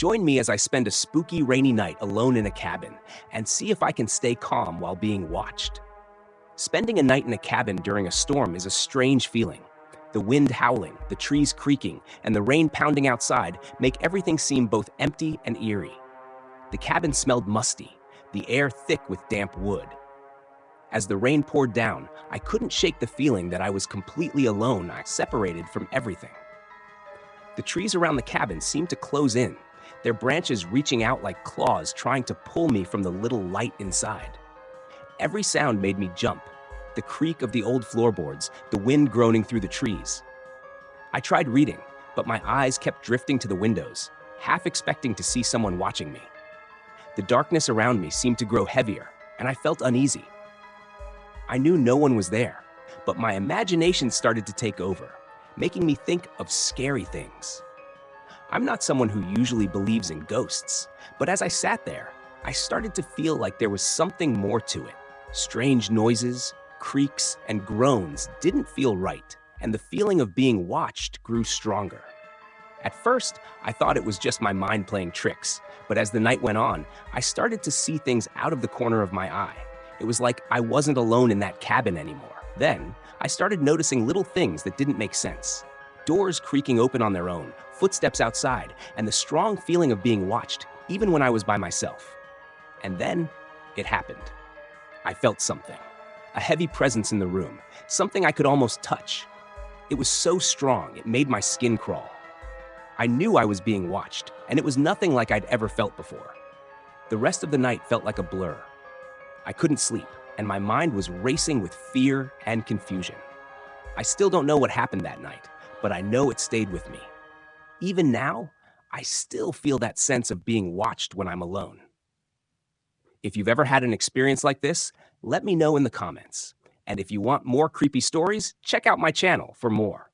Join me as I spend a spooky rainy night alone in a cabin and see if I can stay calm while being watched. Spending a night in a cabin during a storm is a strange feeling. The wind howling, the trees creaking, and the rain pounding outside make everything seem both empty and eerie. The cabin smelled musty, the air thick with damp wood. As the rain poured down, I couldn't shake the feeling that I was completely alone, separated from everything. The trees around the cabin seemed to close in, their branches reaching out like claws trying to pull me from the little light inside. Every sound made me jump, the creak of the old floorboards, the wind groaning through the trees. I tried reading, but my eyes kept drifting to the windows, half expecting to see someone watching me. The darkness around me seemed to grow heavier, and I felt uneasy. I knew no one was there, but my imagination started to take over, making me think of scary things. I'm not someone who usually believes in ghosts, but as I sat there, I started to feel like there was something more to it. Strange noises, creaks, and groans didn't feel right, and the feeling of being watched grew stronger. At first, I thought it was just my mind playing tricks, but as the night went on, I started to see things out of the corner of my eye. It was like I wasn't alone in that cabin anymore. Then, I started noticing little things that didn't make sense. Doors creaking open on their own, footsteps outside, and the strong feeling of being watched, even when I was by myself. And then, it happened. I felt something. A heavy presence in the room, something I could almost touch. It was so strong, it made my skin crawl. I knew I was being watched, and it was nothing like I'd ever felt before. The rest of the night felt like a blur. I couldn't sleep, and my mind was racing with fear and confusion. I still don't know what happened that night, but I know it stayed with me. Even now, I still feel that sense of being watched when I'm alone. If you've ever had an experience like this, let me know in the comments. And if you want more creepy stories, check out my channel for more.